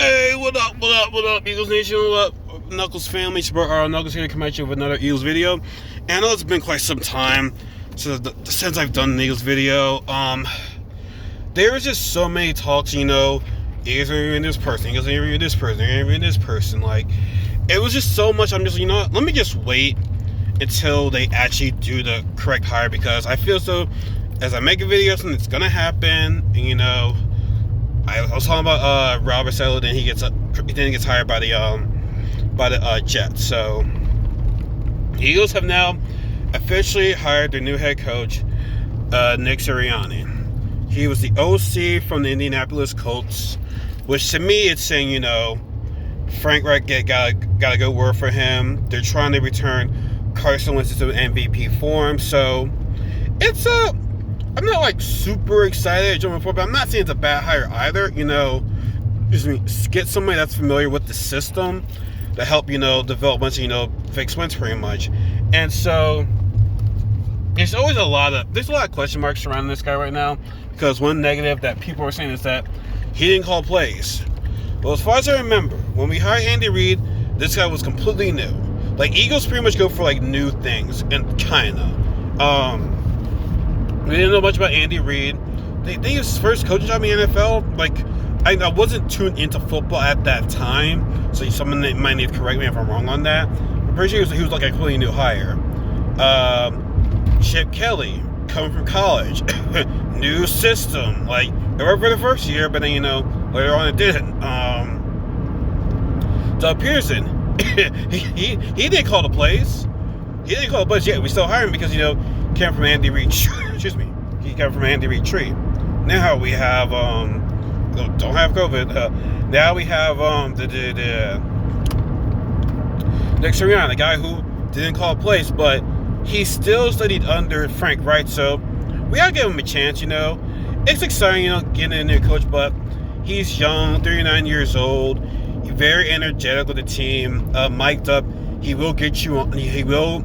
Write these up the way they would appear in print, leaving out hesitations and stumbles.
Hey, what up, Eagles Nation? What up, Knuckles family? It's your bro, Knuckles here to come at you with another Eagles video. And I know it's been quite some time since I've done an Eagles video. There was just so many talks, Eagles are interviewing this person, Eagles are interviewing this person, they're interviewing this person. Like, it was just so much. I'm just, what? Let me just wait until they actually do the correct hire, because I feel so as I make a video, something's gonna happen, and I was talking about Robert Saleh, then he gets hired by the Jets. So the Eagles have now officially hired their new head coach, Nick Sirianni. He was the OC from the Indianapolis Colts, which to me it's saying, Frank Reich got a good word for him. They're trying to return Carson Wentz to MVP form. So it's I'm not like super excited at jumping forward, but I'm not saying it's a bad hire either. Just get somebody that's familiar with the system to help, develop a bunch of, fake Wentz pretty much. And so there's always a lot of question marks surrounding this guy right now, because one negative that people are saying is that he didn't call plays. Well, as far as I remember, when we hired Andy Reid, this guy was completely new. Like, Eagles pretty much go for like new things, and we didn't know much about Andy Reid. They think his first coaching job in the NFL. Like, I wasn't tuned into football at that time, so someone might need to correct me if I'm wrong on that. I'm pretty sure he was like a completely new hire. Chip Kelly, coming from college, new system. Like, it worked for the first year, but then later on it didn't. Doug Pearson, he didn't call the plays. He didn't call the plays yet. We still hire him because came from Andy Reid. Excuse me. He came from Andy Reid tree. Now we have don't have COVID. Now we have the Nick Sirianni, the guy who didn't call plays, but he still studied under Frank Reich. So we gotta give him a chance. It's exciting, getting a new coach, but he's young, 39 years old. He's very energetic with the team, mic'd up. He will get you on. He will,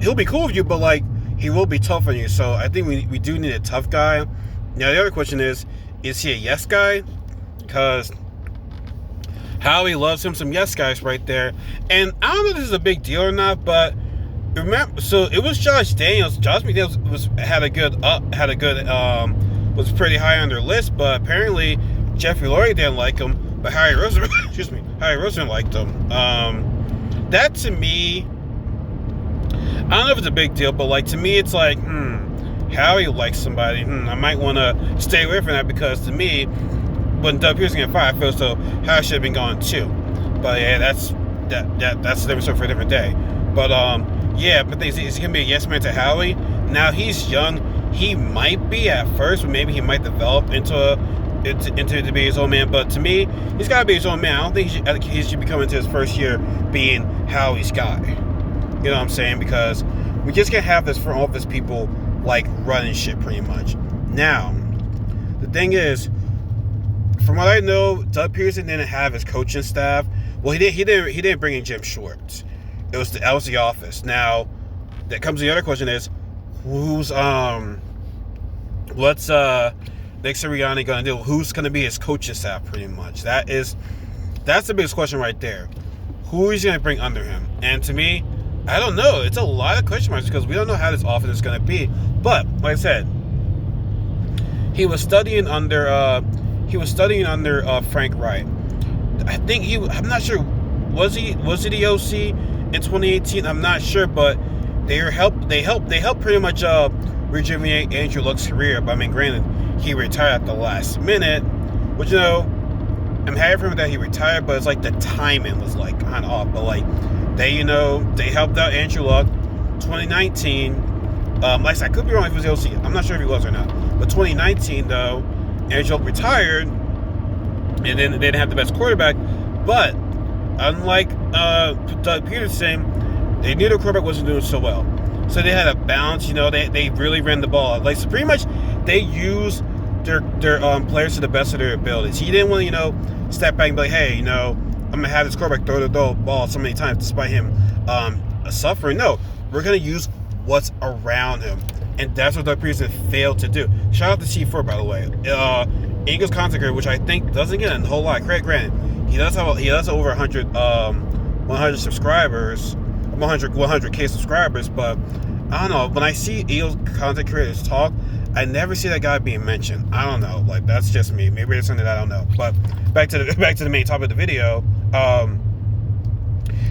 he'll be cool with you, but like, he will be tough on you. So I think we do need a tough guy. Now the other question is he a yes guy? Because Howie loves him some yes guys right there. And I don't know if this is a big deal or not, but remember, so it was Josh Daniels. Josh McDaniels was pretty high on their list, but apparently Jeffrey Lurie didn't like him, but Harry Roseman liked him. That to me, I don't know if it's a big deal, but like, to me it's like, Howie likes somebody. I might want to stay away from that, because to me, when Doug Pearson got fired, I feel so Howie should have been gone too. But yeah, that's a different story for a different day. But but is he gonna be a yes man to Howie? Now he's young. He might be at first, but maybe he might develop into to be his own man. But to me, he's got to be his own man. I don't think he should be coming to his first year being Howie's guy. You know what I'm saying? Because we just can't have this front office people like running shit pretty much. Now, the thing is, from what I know, Doug Pearson didn't have his coaching staff. Well, he didn't bring in Jim Schwartz. That was the office. Now, that comes to the other question is, what's Nick Sirianni gonna do? Who's gonna be his coaching staff pretty much? That's the biggest question right there. Who is he gonna bring under him? And to me, I don't know. It's a lot of question marks because we don't know how this offense is going to be. But like I said, he was studying under Frank Reich. I think I'm not sure. Was he the OC in 2018? I'm not sure, but they helped pretty much rejuvenate Andrew Luck's career. But I mean, granted, he retired at the last minute, which I'm happy for him that he retired, but it's like the timing was like kind of off. But like, they helped out Andrew Luck 2019. Like I said, I could be wrong if it was the OC. I'm not sure if he was or not. But 2019 though, Andrew Luck retired, and then they didn't have the best quarterback. But unlike Doug Peterson, they knew their quarterback wasn't doing so well, so they had a balance. They really ran the ball. Like, so pretty much they used their players to the best of their abilities. He didn't want to step back and be like, hey, I'm going to have this quarterback throw the ball so many times despite him suffering. No, we're going to use what's around him. And that's what Doug Peterson failed to do. Shout out to C4, by the way. Eagles content creator, which I think doesn't get a whole lot of credit. Granted, he does have over 100 subscribers, 100K subscribers, but I don't know. When I see Eagles content creators talk, I never see that guy being mentioned. I don't know. Like, that's just me. Maybe it's something that I don't know. But back to the main topic of the video.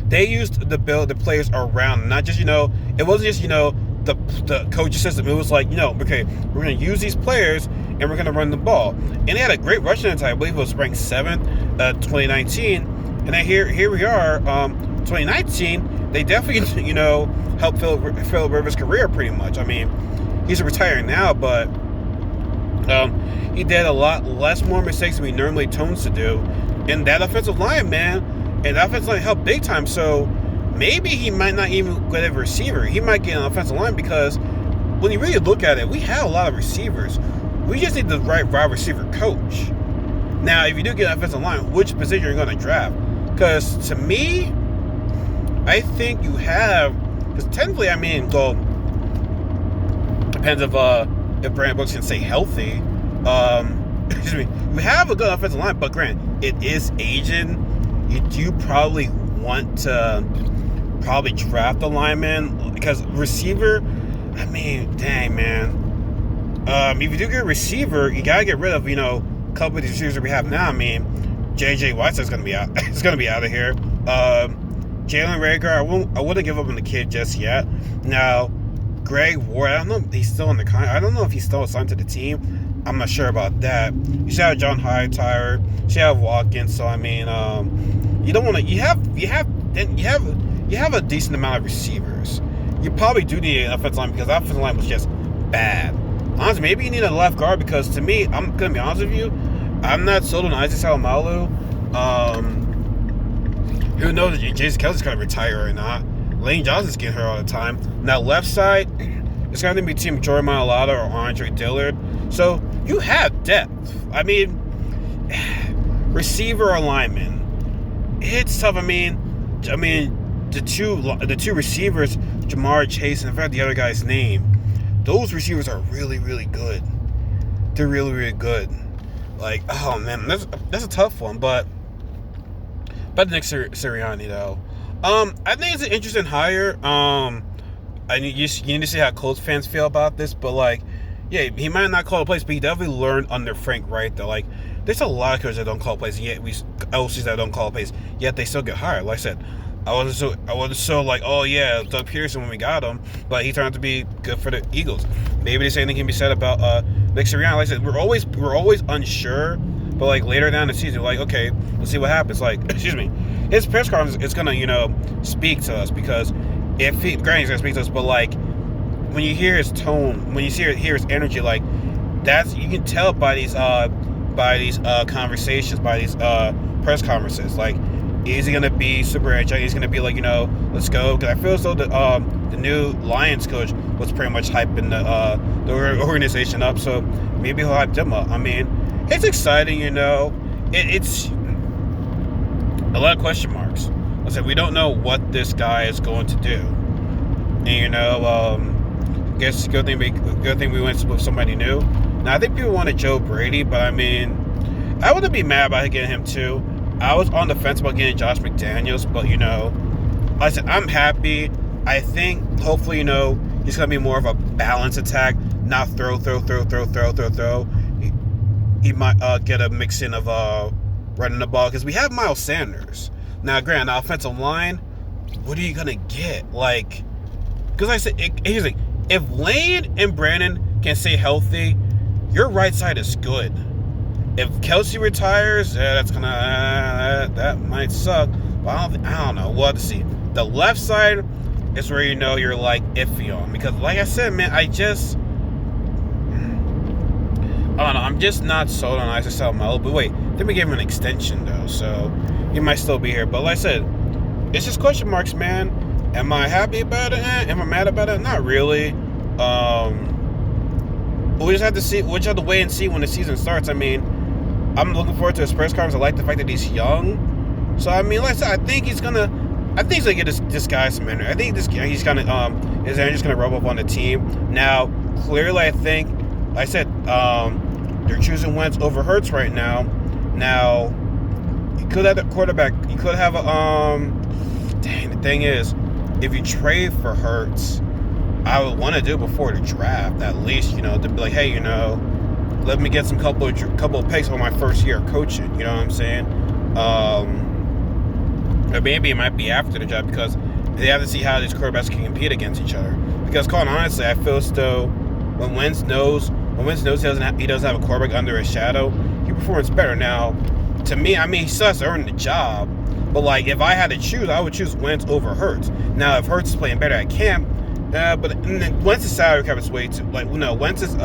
They used the players around, not just, it wasn't just, the coaching system. It was like, okay, we're going to use these players and we're going to run the ball. And they had a great rushing attack. I believe it was ranked 7th, 2019. And then here we are, 2019. They definitely, helped Phillip Rivers' career pretty much. I mean, he's retiring now, but he did a lot more mistakes than we normally tones to do. And that offensive line, man, and that offensive line helped big time. So maybe he might not even get a receiver. He might get an offensive line because when you really look at it, we have a lot of receivers. We just need the right wide receiver coach. Now, if you do get an offensive line, which position are you going to draft? Because to me, I think you have, because technically, depends if Brandon Brooks can stay healthy. Excuse me. You have a good offensive line, but granted, it is aging. You do probably want to draft a lineman because receiver. Dang man. If you do get a receiver, you gotta get rid of a couple of these receivers that we have now. JJ Whiteside's gonna be out. It's gonna be out of here. Jalen Reagor, I wouldn't give up on the kid just yet. Now, Greg Ward, I don't know if he's still in the I don't know if he's still assigned to the team. I'm not sure about that. You should have John Hightower. You should have Watkins. So you don't want to. You have a decent amount of receivers. You probably do need an offensive line because that offensive line was just bad. Honestly, maybe you need a left guard because to me, I'm gonna be honest with you, I'm not sold on Isaac Salamalu. Who knows if Jason Kelsey's gonna retire or not? Lane Johnson's getting hurt all the time. Now left side, it's gonna be between Jordan Mailata or Andre Dillard. So you have depth. Receiver or lineman, it's tough. The two receivers, Jamar Chase, and I forgot the other guy's name. Those receivers are really, really good. They're really, really good. Like, oh man, that's a tough one. But Nick Sirianni though, I think it's an interesting hire. You need to see how Colts fans feel about this. But yeah, he might not call the plays, but he definitely learned under Frank Wright though. There's a lot of coaches that don't call plays, yet OCs that don't call plays, yet they still get hired. Like I said, I wasn't so like, oh yeah, Doug Pearson when we got him, but he turned out to be good for the Eagles. Maybe the same thing can be said about Nick Sirianni. Like I said, we're always unsure, but later down the season, okay, let's see what happens. Excuse me, his press conference is gonna speak to us because granted he's gonna speak to us, but when you hear his tone, when you hear his energy, that's, you can tell by these conversations, by these press conferences. Is he gonna be super energetic? He's gonna be let's go. Because I feel as though the new Lions coach was pretty much hyping the organization up. So maybe he'll hype them up. It's exciting, It's a lot of question marks. I said we don't know what this guy is going to do, and guess good thing we went with somebody new. Now I think people wanted Joe Brady, but I wouldn't be mad about getting him too. I was on the fence about getting Josh McDaniels, but like I said, I'm happy. I think hopefully he's gonna be more of a balanced attack, not throw. He might get a mix in of running the ball because we have Miles Sanders. Now, granted, the offensive line, what are you gonna get? Because I said, here's the thing. If Lane and Brandon can stay healthy, your right side is good. If Kelsey retires, that might suck. But I don't know. We'll have to see. The left side is where you're iffy on, because like I said, man, I don't know. I'm just not sold on Isaac Salamalu. But wait, then we gave him an extension though, so he might still be here. But like I said, it's just question marks, man. Am I happy about it? Am I mad about it? Not really. We just have to see. We just have to wait and see when the season starts. I'm looking forward to his press conference. I like the fact that he's young. So like I said, I think he's gonna get this guy some energy. I think he's gonna his energy's gonna rub up on the team. Now, clearly, I think, like I said, they're choosing Wentz over Hurts right now. Now, you could have the quarterback. You could have a Dang, the thing is, if you trade for Hurts, I would want to do it before the draft, at least, to be like, hey, let me get some couple of picks for my first year of coaching. You know what I'm saying? Or maybe it might be after the draft, because they have to see how these quarterbacks can compete against each other. Because, quite honestly, I feel as though when Wentz knows he doesn't have a quarterback under his shadow, he performs better. Now, to me, he still has to earn the job. But, like, if I had to choose, I would choose Wentz over Hurts. Now, if Hurts is playing better at camp, but Wentz's salary cap is way too, Wentz is,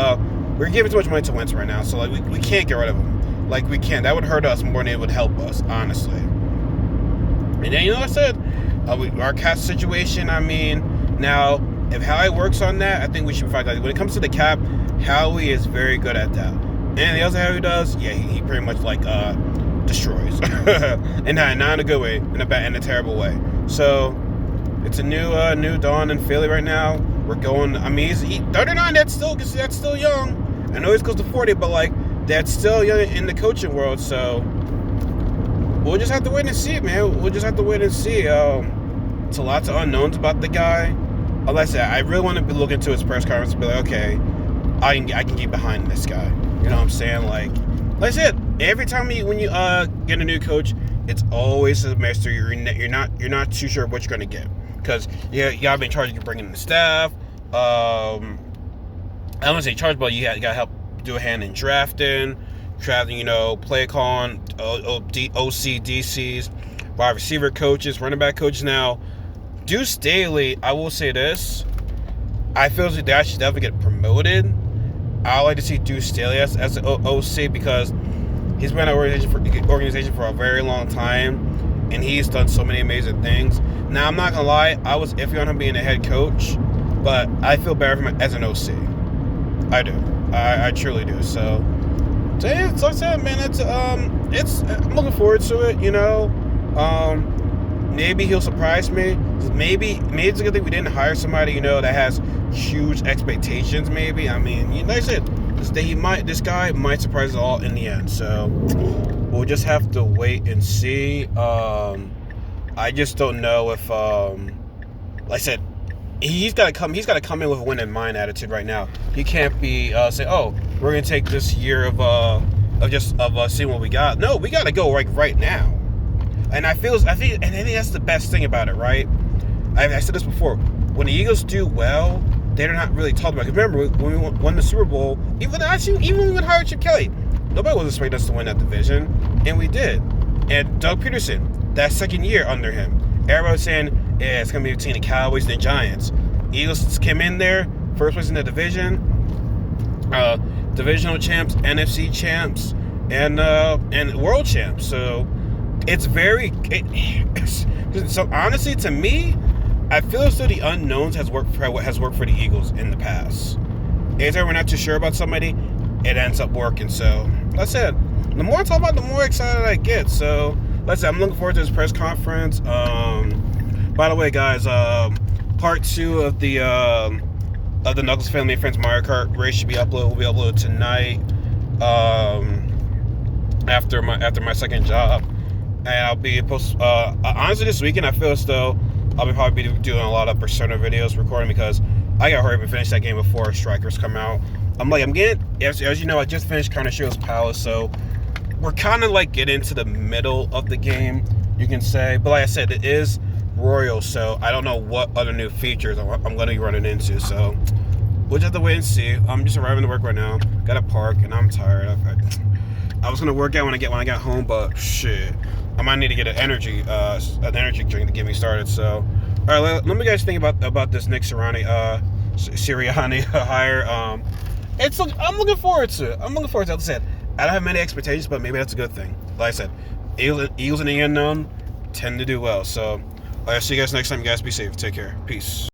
we're giving too much money to Wentz right now, so, like, we can't get rid of him. Like, we can't. That would hurt us more than it would help us, honestly. And then, like I said, our cap situation, now, if Howie works on that, I think we should find out. When it comes to the cap, Howie is very good at that. And the other Howie does, yeah, he pretty much, like, destroys. And not in a good way, in a terrible way. So, it's a new dawn in Philly right now. We're going, he's 39, that's still young. I know he's close to 40, but, like, that's still young in the coaching world, so we'll just have to wait and see, man. We'll just have to wait and see. It's a lot of unknowns about the guy. Like I said, I really want to be looking into his press conference and be like, okay, I can get behind this guy. You know what I'm saying? Like I said, every time when you get a new coach, it's always a mystery. You're not too sure what you're gonna get, because you gotta be in charge of bringing in the staff. I don't want to say charge, but you gotta help do a hand in drafting, play calling, OC, DCs, wide receiver coaches, running back coaches. Now, Deuce Staley, I will say this, I feel as if they should definitely get promoted. I like to see Deuce Staley as an OC, because he's been an organization for a very long time, and he's done so many amazing things. Now, I'm not gonna lie, I was iffy on him being a head coach, but I feel better for him as an OC. I do. I truly do. So yeah, like I said, man, I'm looking forward to it. Maybe he'll surprise me. Maybe it's a good thing we didn't hire somebody that has huge expectations. Maybe like I said, this guy might surprise us all in the end. So we'll just have to wait and see. I just don't know if like I said, he's got to come in with a win in mind attitude right now. He can't be say, oh, we're gonna take this year of seeing what we got. No, we got to go right now. And I think that's the best thing about it, right? I said this before. When the Eagles do well, they're not really talked about. Remember when we won the Super Bowl? Even when we hired Chip Kelly, nobody was expecting us to win that division, and we did. And Doug Peterson, that second year under him, everybody was saying, yeah, it's gonna be between the Cowboys and the Giants. Eagles came in there, first place in the division, divisional champs, NFC champs, and world champs. So it's so honestly, to me, I feel as though the unknowns has worked for the Eagles in the past. Anytime we're not too sure about somebody, it ends up working. So like I said, the more I talk about it, the more excited I get. So like I said, I'm looking forward to this press conference. By the way, guys, part 2 of the Knuckles Family and Friends Mario Kart race will be uploaded tonight. After my second job. And I'll be honestly, this weekend I feel as though I'll probably be doing a lot of Persona videos, recording, because I gotta hurry up and finish that game before Strikers come out. I'm getting, as you know, I just finished Kind of Shield's Palace, so we're kind of like getting to the middle of the game, you can say. But like I said, it is Royal, so I don't know what other new features I'm going to be running into. So we'll just have to wait and see. I'm just arriving to work right now. Got to park, and I'm tired. I was gonna work out when I got home, but shit, I might need to get an energy drink to get me started. So, all right, let me guys think about this Nick Sirianni hire. I'm looking forward to it. Like I said, I don't have many expectations, but maybe that's a good thing. Like I said, Eagles in the unknown tend to do well. So, I'll see you guys next time. You guys be safe. Take care. Peace.